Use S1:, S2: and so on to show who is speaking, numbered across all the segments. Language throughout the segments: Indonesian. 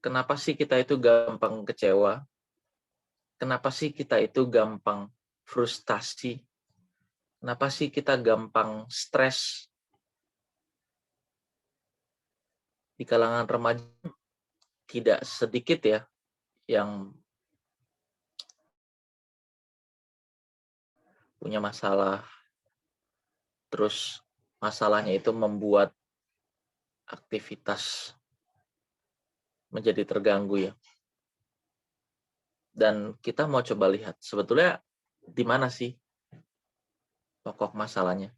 S1: Kenapa sih kita itu gampang kecewa? Kenapa sih kita itu gampang frustasi? Kenapa sih kita gampang stres? Di kalangan remaja tidak sedikit ya yang punya masalah. Terus masalahnya itu membuat aktivitas menjadi terganggu ya. Dan kita mau coba lihat sebetulnya di mana sih pokok masalahnya?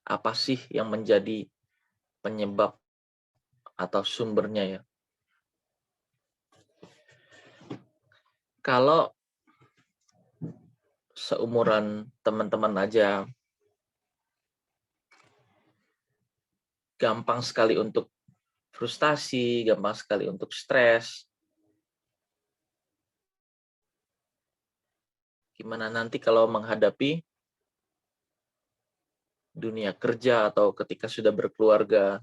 S1: Apa sih yang menjadi penyebab atau sumbernya ya? Kalau seumuran teman-teman aja gampang sekali untuk frustasi, gampang sekali untuk stres. Gimana nanti kalau menghadapi dunia kerja atau ketika sudah berkeluarga?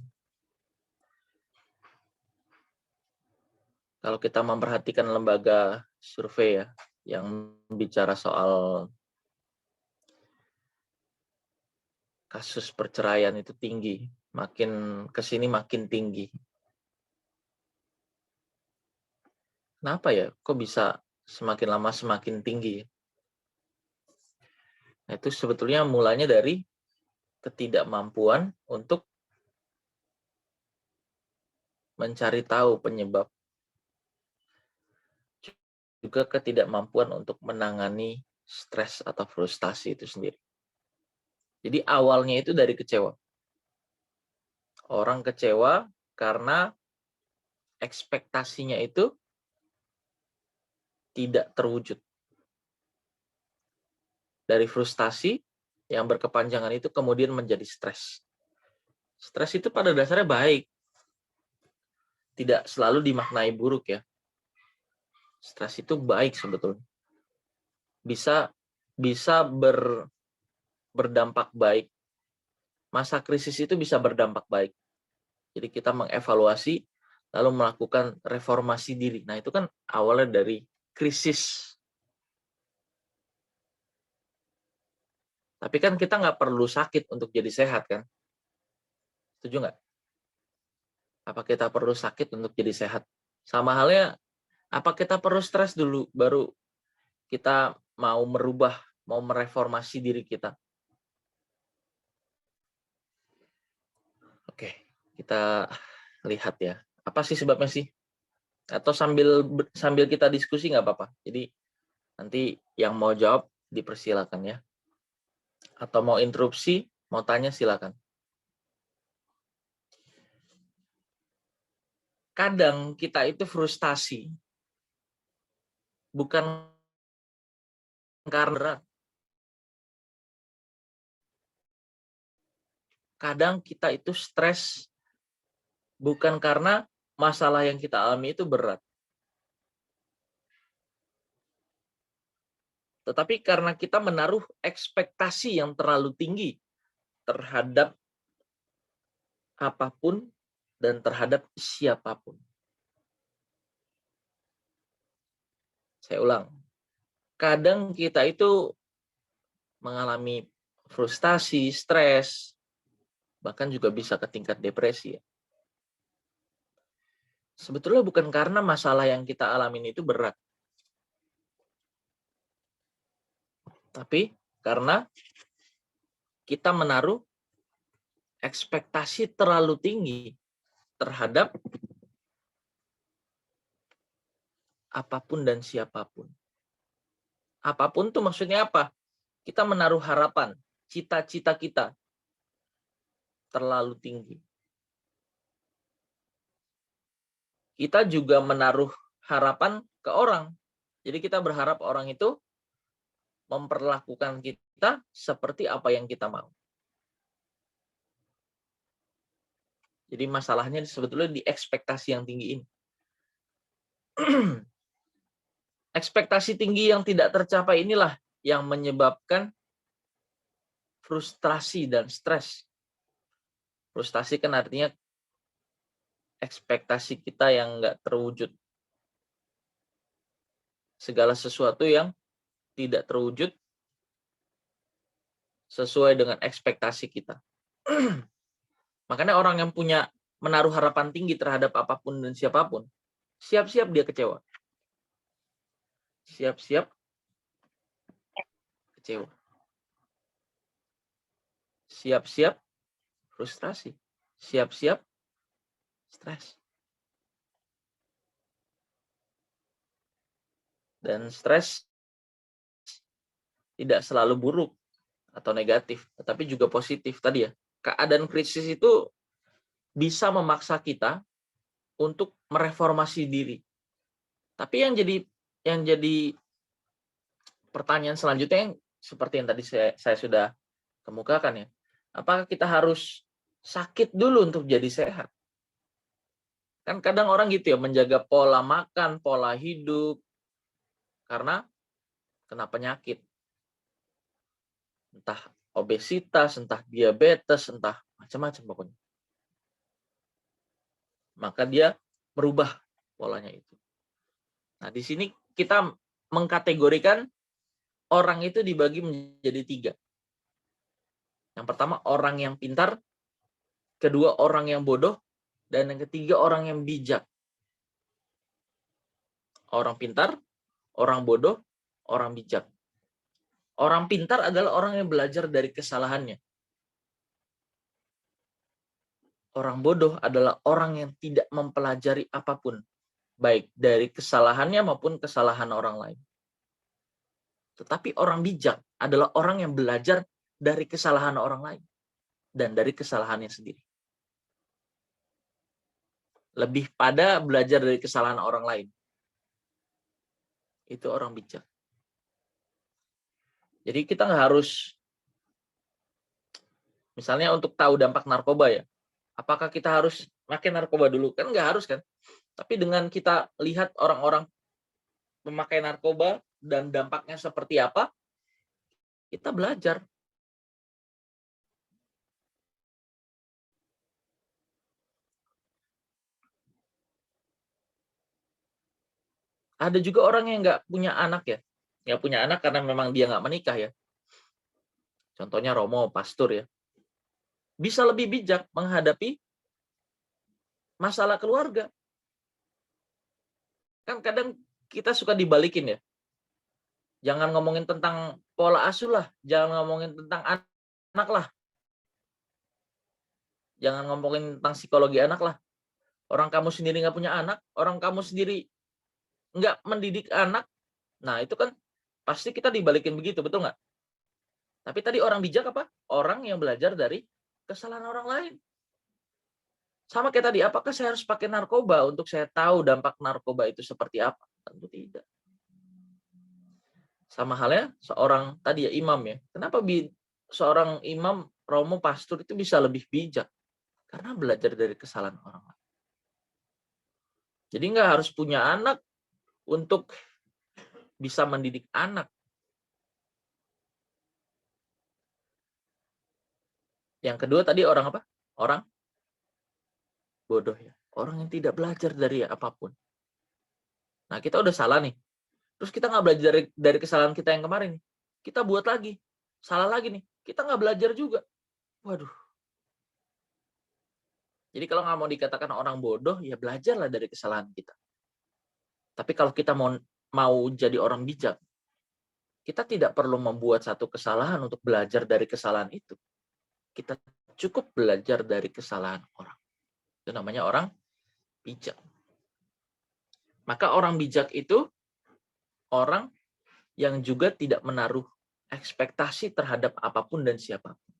S1: Kalau kita memperhatikan lembaga survei ya, yang bicara soal kasus perceraian itu tinggi, makin kesini makin tinggi. Kenapa ya? Kok bisa semakin lama semakin tinggi? Nah, itu sebetulnya mulanya dari ketidakmampuan untuk mencari tahu penyebab, juga ketidakmampuan untuk menangani stres atau frustasi itu sendiri. Jadi awalnya itu dari kecewa. Orang kecewa karena ekspektasinya itu tidak terwujud. Dari frustasi yang berkepanjangan itu kemudian menjadi stres. Stres itu pada dasarnya baik. Tidak selalu dimaknai buruk ya. Stres itu baik sebetulnya. Bisa berdampak baik. Masa krisis itu bisa berdampak baik. Jadi kita mengevaluasi lalu melakukan reformasi diri. Nah, itu kan awalnya dari krisis. Tapi kan kita nggak perlu sakit untuk jadi sehat kan? Setuju nggak? Apa kita perlu sakit untuk jadi sehat? Sama halnya, apa kita perlu stres dulu baru kita mau merubah, mau mereformasi diri kita? Oke, kita lihat ya. Apa sih sebabnya sih? Atau sambil kita diskusi nggak apa-apa. Jadi nanti yang mau jawab dipersilakan ya. Atau mau interupsi, mau tanya silakan. Kadang kita itu frustasi bukan karena kadang kita itu stres bukan karena masalah yang kita alami itu berat. Tetapi karena kita menaruh ekspektasi yang terlalu tinggi terhadap apapun dan terhadap siapapun. Saya ulang. Kadang kita itu mengalami frustasi, stres, bahkan juga bisa ke tingkat depresi ya. Sebetulnya bukan karena masalah yang kita alami itu berat. Tapi karena kita menaruh ekspektasi terlalu tinggi terhadap apapun dan siapapun. Apapun tuh maksudnya apa? Kita menaruh harapan, cita-cita kita terlalu tinggi. Kita juga menaruh harapan ke orang. Jadi kita berharap orang itu memperlakukan kita seperti apa yang kita mau. Jadi masalahnya sebetulnya di ekspektasi yang tinggi ini. Ekspektasi tinggi yang tidak tercapai inilah yang menyebabkan frustrasi dan stres. Frustasi kan artinya ekspektasi kita yang nggak terwujud. Segala sesuatu yang tidak terwujud sesuai dengan ekspektasi kita. Makanya orang yang menaruh harapan tinggi terhadap apapun dan siapapun, siap-siap dia kecewa. Siap-siap kecewa. Siap-siap frustrasi. Siap-siap stres. Dan stres tidak selalu buruk atau negatif, tetapi juga positif tadi ya. Keadaan krisis itu bisa memaksa kita untuk mereformasi diri. Tapi yang jadi pertanyaan selanjutnya yang seperti yang tadi saya sudah kemukakan ya. Apakah kita harus sakit dulu untuk jadi sehat? Kan kadang orang gitu ya, menjaga pola makan, pola hidup, karena kena penyakit. Entah obesitas, entah diabetes, entah macam-macam pokoknya. Maka dia merubah polanya itu. Nah, di sini kita mengkategorikan orang itu dibagi menjadi 3. Yang pertama orang yang pintar, kedua orang yang bodoh, dan yang ketiga orang yang bijak. Orang pintar, orang bodoh, orang bijak. Orang pintar adalah orang yang belajar dari kesalahannya. Orang bodoh adalah orang yang tidak mempelajari apapun, baik dari kesalahannya maupun kesalahan orang lain. Tetapi orang bijak adalah orang yang belajar dari kesalahan orang lain dan dari kesalahannya sendiri. Lebih pada belajar dari kesalahan orang lain. Itu orang bijak. Jadi kita nggak harus, misalnya untuk tahu dampak narkoba ya, apakah kita harus pakai narkoba dulu? Kan nggak harus kan. Tapi dengan kita lihat orang-orang memakai narkoba dan dampaknya seperti apa, kita belajar. Ada juga orang yang nggak punya anak ya. Nggak punya anak karena memang dia nggak menikah ya. Contohnya Romo, pastor ya. Bisa lebih bijak menghadapi masalah keluarga. Kan kadang kita suka dibalikin ya. Jangan ngomongin tentang pola asuh lah. Jangan ngomongin tentang anak lah. Jangan ngomongin tentang psikologi anak lah. Orang kamu sendiri nggak punya anak. Orang kamu sendiri nggak mendidik anak. Nah itu kan pasti kita dibalikin begitu, betul nggak? Tapi tadi orang bijak apa? Orang yang belajar dari kesalahan orang lain. Sama kayak tadi, apakah saya harus pakai narkoba untuk saya tahu dampak narkoba itu seperti apa? Tentu tidak. Sama halnya seorang tadi ya imam ya. Kenapa seorang imam, romo, pastor itu bisa lebih bijak? Karena belajar dari kesalahan orang lain. Jadi nggak harus punya anak untuk bisa mendidik anak. Yang kedua tadi orang apa? Orang bodoh ya. Orang yang tidak belajar dari apapun. Nah kita udah salah nih. Terus kita nggak belajar dari kesalahan kita yang kemarin. Kita buat lagi. Salah lagi nih. Kita nggak belajar juga. Waduh. Jadi kalau nggak mau dikatakan orang bodoh, ya belajarlah dari kesalahan kita. Tapi kalau kita mau jadi orang bijak, kita tidak perlu membuat satu kesalahan untuk belajar dari kesalahan itu. Kita cukup belajar dari kesalahan orang. Itu namanya orang bijak. Maka orang bijak itu orang yang juga tidak menaruh ekspektasi terhadap apapun dan siapapun.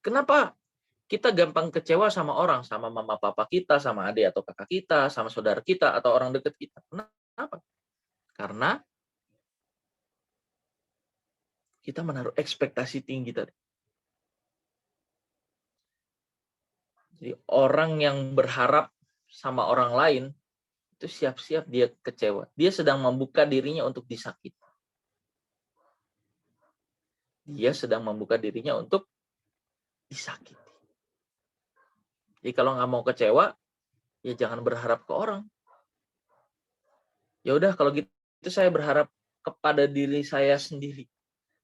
S1: Kenapa kita gampang kecewa sama orang, sama mama papa kita, sama adik atau kakak kita, sama saudara kita, atau orang dekat kita? Kenapa? Karena kita menaruh ekspektasi tinggi tadi. Jadi orang yang berharap sama orang lain, itu siap-siap dia kecewa. Dia sedang membuka dirinya untuk disakiti. Dia sedang membuka dirinya untuk disakiti. Jadi kalau nggak mau kecewa, ya jangan berharap ke orang. Ya udah kalau gitu saya berharap kepada diri saya sendiri.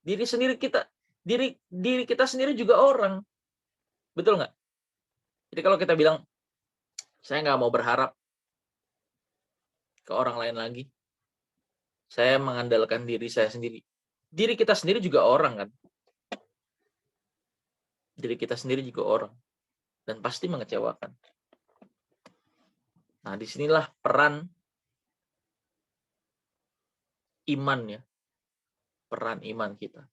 S1: Diri kita sendiri juga orang. Betul nggak? Jadi kalau kita bilang, saya nggak mau berharap ke orang lain lagi. Saya mengandalkan diri saya sendiri. Diri kita sendiri juga orang kan. Diri kita sendiri juga orang. Dan pasti mengecewakan. Nah, disinilah peran iman ya. Peran iman kita.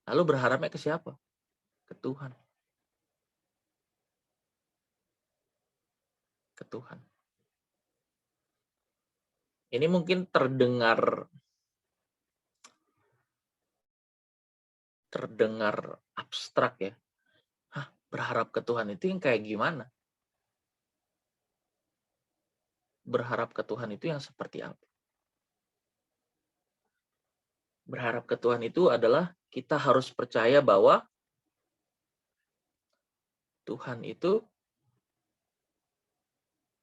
S1: Lalu berharapnya ke siapa? Ke Tuhan. Ke Tuhan. Ini mungkin terdengar abstrak ya. Berharap ke Tuhan itu yang kayak gimana? Berharap ke Tuhan itu yang seperti apa? Berharap ke Tuhan itu adalah kita harus percaya bahwa Tuhan itu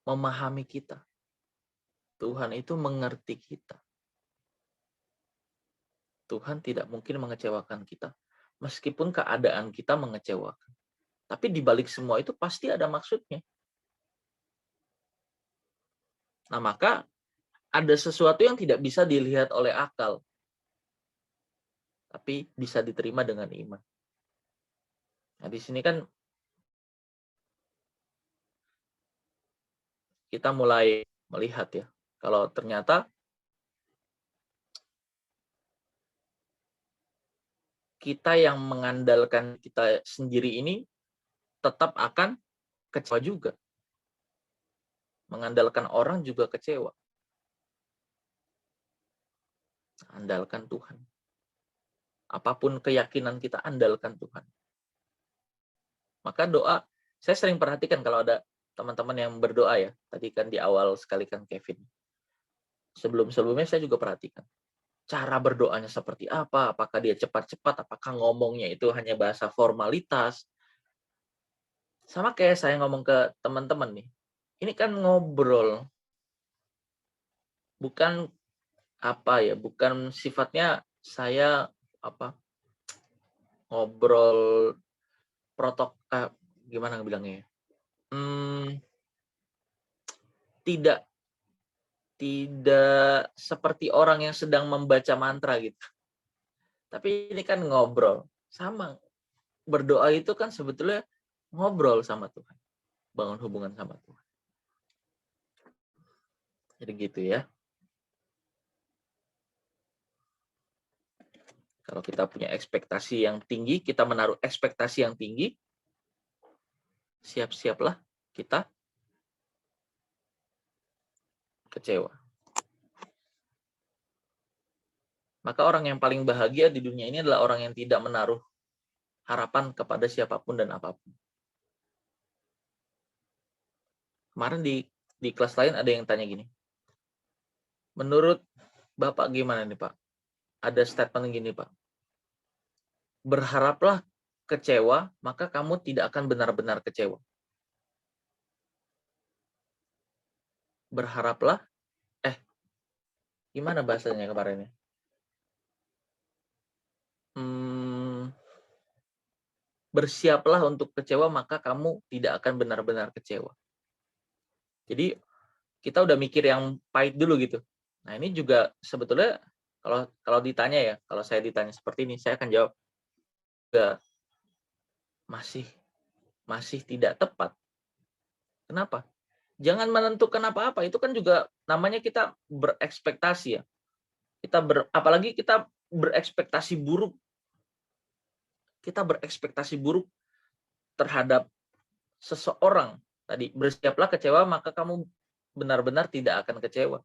S1: memahami kita. Tuhan itu mengerti kita. Tuhan tidak mungkin mengecewakan kita. Meskipun keadaan kita mengecewakan. Tapi di balik semua itu pasti ada maksudnya. Nah, maka ada sesuatu yang tidak bisa dilihat oleh akal. Tapi bisa diterima dengan iman. Nah, di sini kan kita mulai melihat ya, kalau ternyata kita yang mengandalkan kita sendiri ini tetap akan kecewa juga. Mengandalkan orang juga kecewa. Andalkan Tuhan. Apapun keyakinan kita, andalkan Tuhan. Maka doa, saya sering perhatikan kalau ada teman-teman yang berdoa ya. Tadi kan di awal sekali kan Kevin. Sebelum-sebelumnya saya juga perhatikan. Cara berdoanya seperti apa? Apakah dia cepat-cepat? Apakah ngomongnya itu hanya bahasa formalitas? Sama kayak saya ngomong ke teman-teman nih. Ini kan ngobrol. Bukan bukan sifatnya saya ngobrol gimana bilangnya ya? Tidak seperti orang yang sedang membaca mantra gitu. Tapi ini kan ngobrol. Sama. Berdoa itu kan sebetulnya ngobrol sama Tuhan. Bangun hubungan sama Tuhan. Jadi gitu ya. Kalau kita punya ekspektasi yang tinggi, kita menaruh ekspektasi yang tinggi, siap-siaplah kita kecewa. Maka orang yang paling bahagia di dunia ini adalah orang yang tidak menaruh harapan kepada siapapun dan apapun. Kemarin di kelas lain ada yang tanya gini. Menurut Bapak gimana nih Pak? Ada statement gini Pak. Berharaplah kecewa, maka kamu tidak akan benar-benar kecewa. Berharaplah, gimana bahasanya kemarin ya? Bersiaplah untuk kecewa, maka kamu tidak akan benar-benar kecewa. Jadi kita udah mikir yang pahit dulu gitu. Nah ini juga sebetulnya kalau ditanya ya, kalau saya ditanya seperti ini, saya akan jawab masih tidak tepat. Kenapa? Jangan menentukan apa-apa. Itu kan juga namanya kita berekspektasi ya. Apalagi kita berekspektasi buruk. Kita berekspektasi buruk terhadap seseorang. Tadi bersiaplah kecewa, maka kamu benar-benar tidak akan kecewa.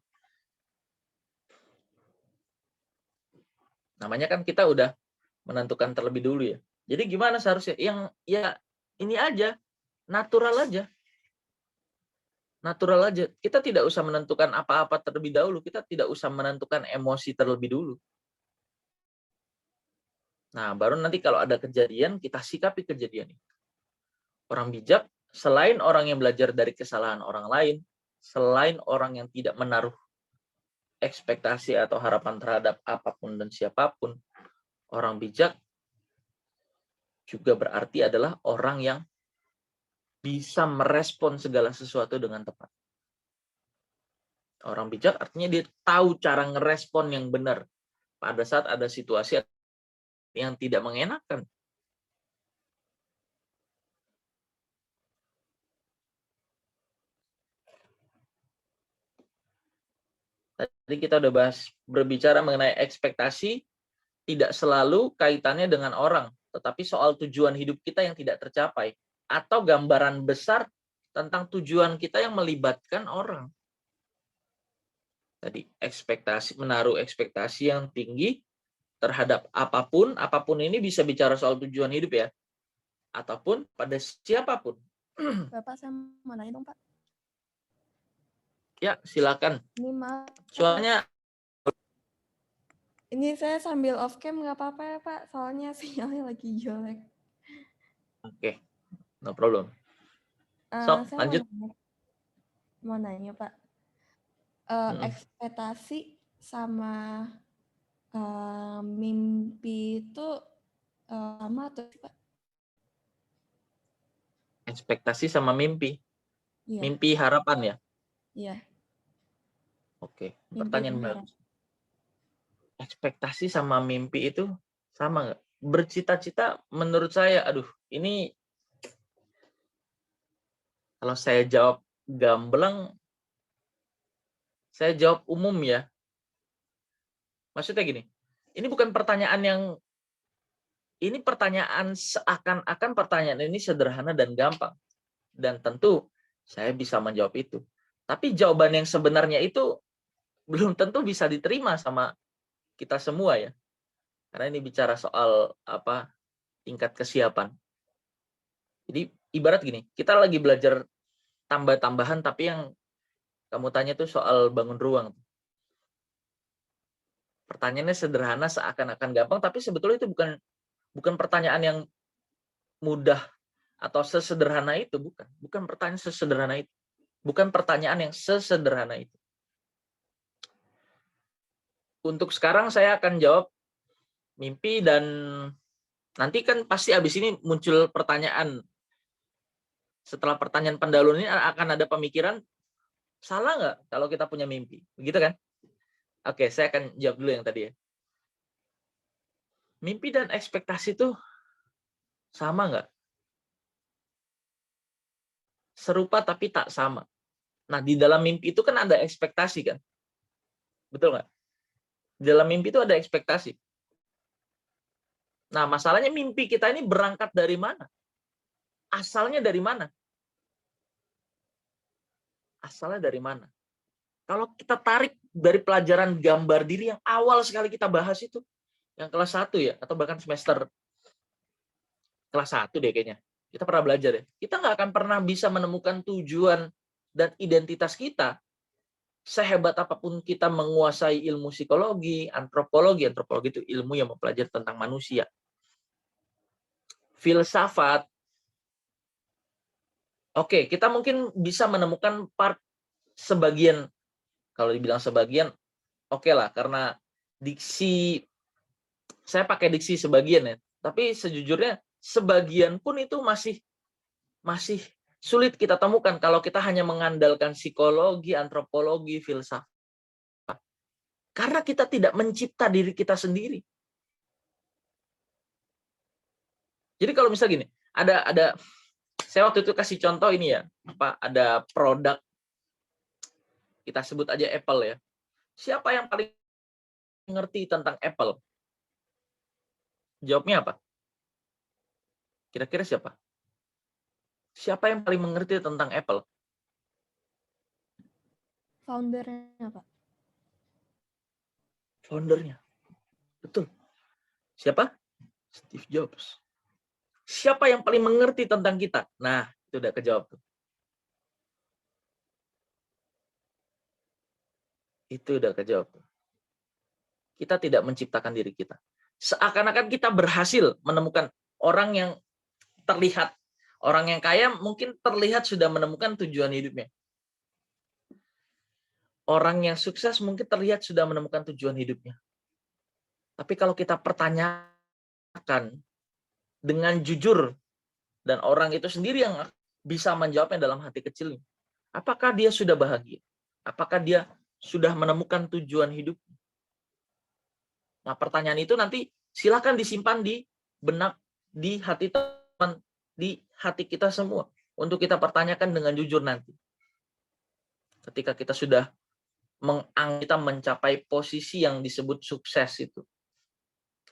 S1: Namanya kan kita udah menentukan terlebih dulu ya. Jadi gimana seharusnya? Ini aja, natural aja. Natural aja. Kita tidak usah menentukan apa-apa terlebih dahulu. Kita tidak usah menentukan emosi terlebih dulu. Nah, baru nanti kalau ada kejadian, kita sikapi kejadian itu. Orang bijak selain orang yang belajar dari kesalahan orang lain, selain orang yang tidak menaruh ekspektasi atau harapan terhadap apapun dan siapapun, orang bijak juga berarti adalah orang yang bisa merespon segala sesuatu dengan tepat. Orang bijak artinya dia tahu cara ngerespon yang benar pada saat ada situasi yang tidak mengenakan. Tadi kita udah bahas berbicara mengenai ekspektasi tidak selalu kaitannya dengan orang, tetapi soal tujuan hidup kita yang tidak tercapai atau gambaran besar tentang tujuan kita yang melibatkan orang. Tadi menaruh ekspektasi yang tinggi terhadap apapun ini bisa bicara soal tujuan hidup ya, ataupun pada siapapun.
S2: Bapak, saya mau nanya dong, Pak.
S1: Ya, silakan.
S2: Ini maaf.
S1: Soalnya
S2: ini saya sambil off cam nggak apa-apa ya, Pak? Soalnya sinyalnya lagi jelek.
S1: Oke, no problem.
S2: Saya
S1: lanjut.
S2: Mau nanya, Pak. Ekspektasi sama mimpi itu sama atau sih, Pak?
S1: Ekspektasi sama mimpi.
S2: Iya.
S1: Mimpi harapan ya?
S2: Iya.
S1: Oke, pertanyaan bagus. Ekspektasi sama mimpi itu sama nggak? Bercita-cita menurut saya, ini kalau saya jawab gamblang, saya jawab umum ya. Maksudnya gini, ini bukan pertanyaan ini pertanyaan seakan-akan pertanyaan ini sederhana dan gampang. Dan tentu saya bisa menjawab itu. Tapi jawaban yang sebenarnya itu belum tentu bisa diterima sama kita semua ya. Karena ini bicara soal tingkat kesiapan. Jadi ibarat gini, kita lagi belajar tambah-tambahan tapi yang kamu tanya tuh soal bangun ruang. Pertanyaannya sederhana seakan-akan gampang tapi sebetulnya itu bukan pertanyaan yang mudah atau sesederhana itu, bukan pertanyaan sesederhana itu. Bukan pertanyaan yang sesederhana itu. Untuk sekarang saya akan jawab mimpi dan nanti kan pasti habis ini muncul pertanyaan. Setelah pertanyaan pendahuluan ini akan ada pemikiran, salah nggak kalau kita punya mimpi? Begitu kan? Oke, saya akan jawab dulu yang tadi ya. Mimpi dan ekspektasi itu sama nggak? Serupa tapi tak sama. Nah, di dalam mimpi itu kan ada ekspektasi kan? Betul nggak? Di dalam mimpi itu ada ekspektasi. Nah, masalahnya mimpi kita ini berangkat dari mana? Asalnya dari mana? Asalnya dari mana? Kalau kita tarik dari pelajaran gambar diri yang awal sekali kita bahas itu, yang kelas 1 ya, atau bahkan semester kelas 1 deh kayaknya. Kita pernah belajar ya. Kita nggak akan pernah bisa menemukan tujuan dan identitas kita sehebat apapun kita menguasai ilmu psikologi, antropologi itu ilmu yang mempelajari tentang manusia. Filsafat, oke, kita mungkin bisa menemukan sebagian, kalau dibilang sebagian, oke lah, karena diksi, saya pakai diksi sebagian ya, tapi sejujurnya sebagian pun itu masih sulit kita temukan kalau kita hanya mengandalkan psikologi, antropologi, filsafat. Karena kita tidak mencipta diri kita sendiri. Jadi kalau misalnya gini, ada saya waktu itu kasih contoh ini ya, ada produk, kita sebut aja Apple ya. Siapa yang paling mengerti tentang Apple? Jawabnya apa? Kira-kira siapa? Siapa yang paling mengerti tentang Apple?
S2: Foundernya, Pak.
S1: Foundernya. Betul. Siapa? Steve Jobs. Siapa yang paling mengerti tentang kita? Nah, itu udah kejawab tuh. Itu udah kejawab tuh. Kita tidak menciptakan diri kita. Seakan-akan kita berhasil menemukan orang yang terlihat, Orang yang kaya mungkin terlihat sudah menemukan tujuan hidupnya. Orang yang sukses mungkin terlihat sudah menemukan tujuan hidupnya. Tapi kalau kita pertanyakan dengan jujur, dan orang itu sendiri yang bisa menjawabnya dalam hati kecilnya, apakah dia sudah bahagia? Apakah dia sudah menemukan tujuan hidup? Nah, pertanyaan itu nanti silakan disimpan di benak, di hati teman, di hati kita semua, untuk kita pertanyakan dengan jujur nanti. Ketika kita sudah kita mencapai posisi yang disebut sukses itu,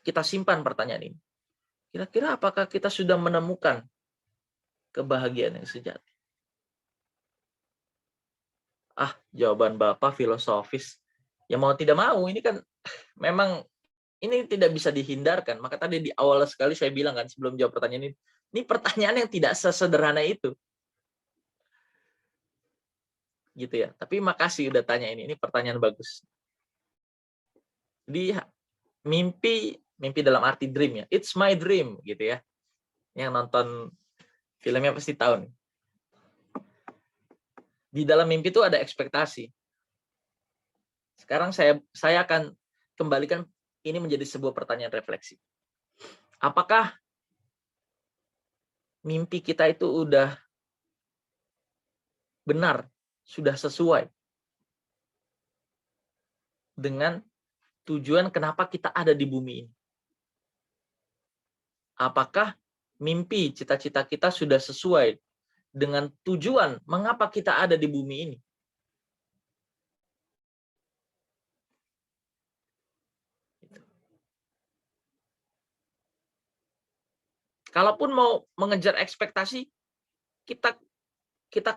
S1: kita simpan pertanyaan ini. Kira-kira apakah kita sudah menemukan kebahagiaan yang sejati? Jawaban Bapak filosofis. Ya mau tidak mau, ini kan memang ini tidak bisa dihindarkan. Maka tadi di awal sekali saya bilang kan, sebelum jawab pertanyaan ini pertanyaan yang tidak sesederhana itu. Gitu ya. Tapi makasih udah tanya ini pertanyaan bagus. Jadi mimpi dalam arti dream ya. It's my dream gitu ya. Yang nonton filmnya pasti tahu nih. Di dalam mimpi itu ada ekspektasi. Sekarang saya akan kembalikan ini menjadi sebuah pertanyaan refleksi. Apakah mimpi kita itu udah benar, sudah sesuai dengan tujuan kenapa kita ada di bumi ini? Apakah mimpi, cita-cita kita sudah sesuai dengan tujuan mengapa kita ada di bumi ini? Kalaupun mau mengejar ekspektasi, kita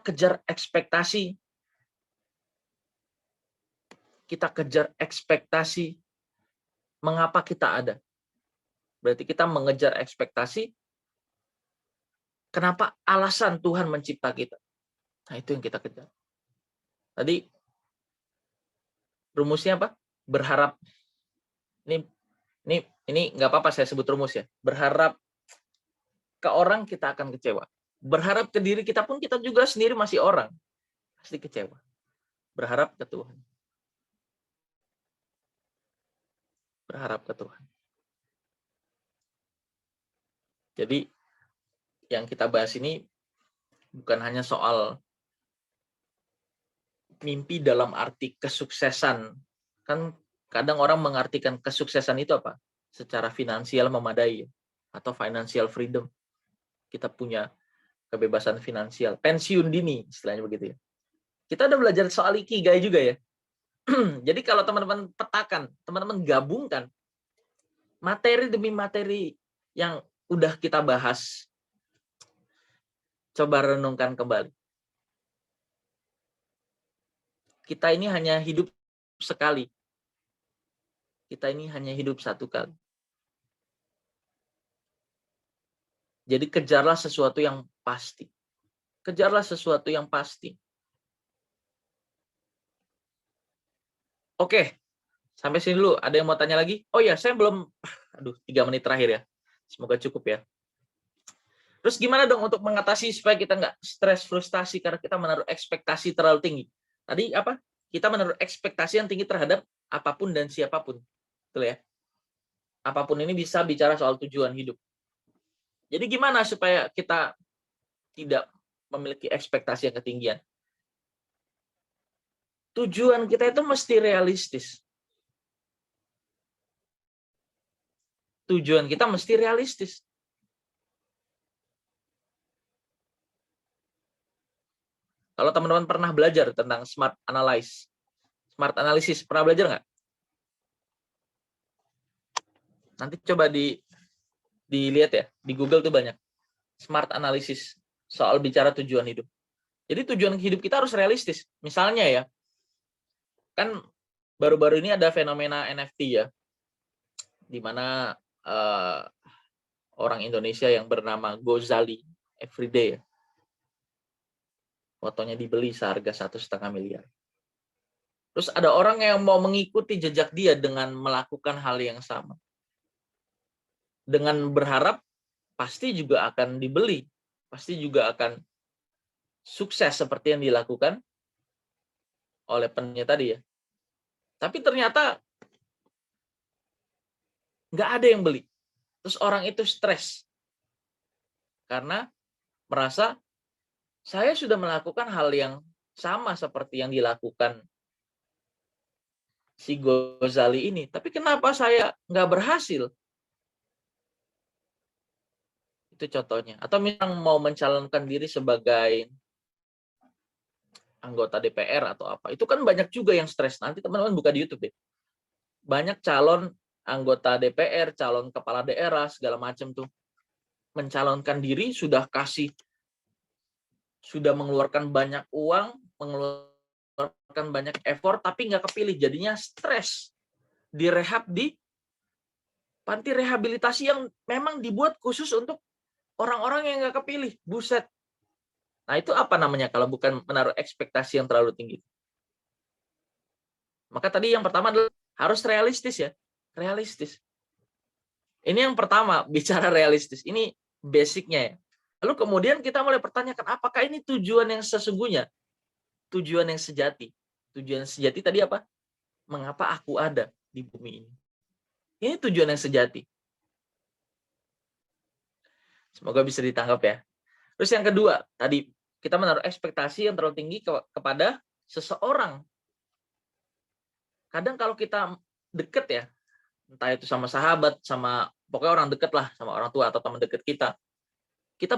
S1: kejar ekspektasi. Kita kejar ekspektasi mengapa kita ada. Berarti kita mengejar ekspektasi kenapa alasan Tuhan mencipta kita. Nah, itu yang kita kejar. Tadi rumusnya apa? Berharap. Ini nggak apa-apa saya sebut rumus ya. Berharap ke orang kita akan kecewa. Berharap ke diri kita pun kita juga sendiri masih orang. Pasti kecewa. Berharap ke Tuhan. Berharap ke Tuhan. Jadi yang kita bahas ini bukan hanya soal mimpi dalam arti kesuksesan. Kan kadang orang mengartikan kesuksesan itu apa? Secara finansial memadai atau financial freedom. Kita punya kebebasan finansial, pensiun dini istilahnya begitu ya. Kita udah belajar soal ikigai juga ya. Jadi kalau teman-teman petakan, teman-teman gabungkan materi demi materi yang udah kita bahas, coba renungkan kembali. Kita ini hanya hidup sekali. Kita ini hanya hidup satu kali. Jadi kejarlah sesuatu yang pasti. Kejarlah sesuatu yang pasti. Oke, sampai sini dulu. Ada yang mau tanya lagi? Oh ya, saya belum. 3 menit terakhir ya. Semoga cukup ya. Terus gimana dong untuk mengatasi supaya kita nggak stres, frustasi karena kita menaruh ekspektasi terlalu tinggi? Tadi apa? Kita menaruh ekspektasi yang tinggi terhadap apapun dan siapapun. Betul ya? Apapun ini bisa bicara soal tujuan hidup. Jadi gimana supaya kita tidak memiliki ekspektasi yang ketinggian? Tujuan kita itu mesti realistis. Tujuan kita mesti realistis. Kalau teman-teman pernah belajar tentang smart analysis, pernah belajar nggak? Nanti coba dilihat ya, di Google tuh banyak. Smart analysis, soal bicara tujuan hidup. Jadi tujuan hidup kita harus realistis. Misalnya ya, kan baru-baru ini ada fenomena NFT ya, di mana orang Indonesia yang bernama Gozali Everyday ya, fotonya dibeli seharga 1,5 miliar. Terus ada orang yang mau mengikuti jejak dia dengan melakukan hal yang sama. Dengan berharap pasti juga akan dibeli. pasti juga akan sukses seperti yang dilakukan oleh penanya tadi ya. Tapi ternyata nggak ada yang beli. Terus orang itu stres karena merasa saya sudah melakukan hal yang sama seperti yang dilakukan si Ghazali ini, tapi kenapa saya nggak berhasil? Itu contohnya. Atau misalnya mau mencalonkan diri sebagai anggota DPR atau apa, itu kan banyak juga yang stres. Nanti teman-teman buka di YouTube deh. Banyak calon anggota DPR, calon kepala daerah, segala macam tuh. Mencalonkan diri sudah mengeluarkan banyak uang, mengeluarkan banyak effort, tapi nggak kepilih. Jadinya stres. Direhab di panti rehabilitasi yang memang dibuat khusus untuk orang-orang yang nggak kepilih. Buset. Nah, itu apa namanya kalau bukan menaruh ekspektasi yang terlalu tinggi? Maka tadi yang pertama adalah harus realistis ya. Realistis. Ini yang pertama, bicara realistis. Ini basicnya ya. Lalu kemudian kita mulai pertanyakan, apakah ini tujuan yang sesungguhnya? Tujuan yang sejati. Tujuan sejati tadi apa? Mengapa aku ada di bumi ini? Ini tujuan yang sejati. Semoga bisa ditangkap ya. Terus yang kedua, tadi kita menaruh ekspektasi yang terlalu tinggi kepada seseorang. Kadang kalau kita deket ya, entah itu sama sahabat, sama pokoknya orang deket lah, sama orang tua atau teman deket kita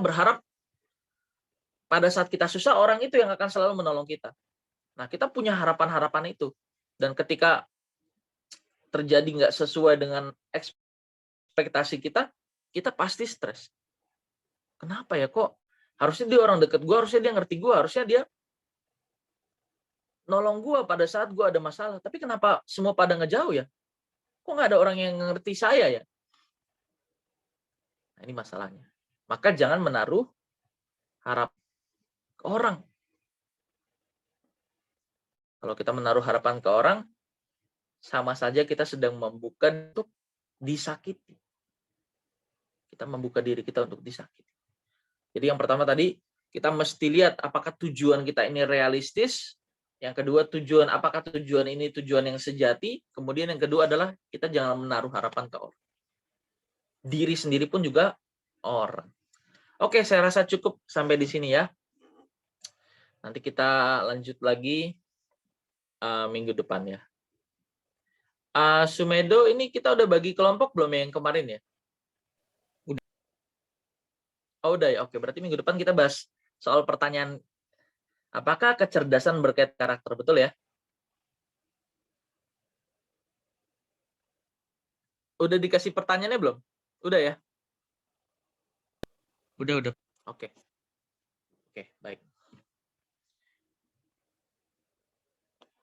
S1: berharap pada saat kita susah, orang itu yang akan selalu menolong kita. Nah, kita punya harapan-harapan itu. Dan ketika terjadi nggak sesuai dengan ekspektasi kita pasti stres. Kenapa ya kok? Harusnya dia orang deket gue, harusnya dia ngerti gue, harusnya dia nolong gue pada saat gue ada masalah. Tapi kenapa semua pada ngejauh ya? Kok nggak ada orang yang ngerti saya ya? Nah, ini masalahnya. Maka jangan menaruh harap ke orang. Kalau kita menaruh harapan ke orang, sama saja kita sedang membuka untuk disakiti. Kita membuka diri kita untuk disakiti. Jadi yang pertama tadi, kita mesti lihat apakah tujuan kita ini realistis. Yang kedua, apakah tujuan ini tujuan yang sejati. Kemudian yang kedua adalah kita jangan menaruh harapan ke orang. Diri sendiri pun juga orang. Oke, saya rasa cukup sampai di sini ya. Nanti kita lanjut lagi minggu depan ya. Sumedo, ini kita udah bagi kelompok belum yang kemarin ya? Udah. Oh, udah ya. Oke, berarti minggu depan kita bahas soal pertanyaan apakah kecerdasan berkait karakter, betul ya? Udah dikasih pertanyaannya belum? Udah ya? Udah. Oke. Oke, baik.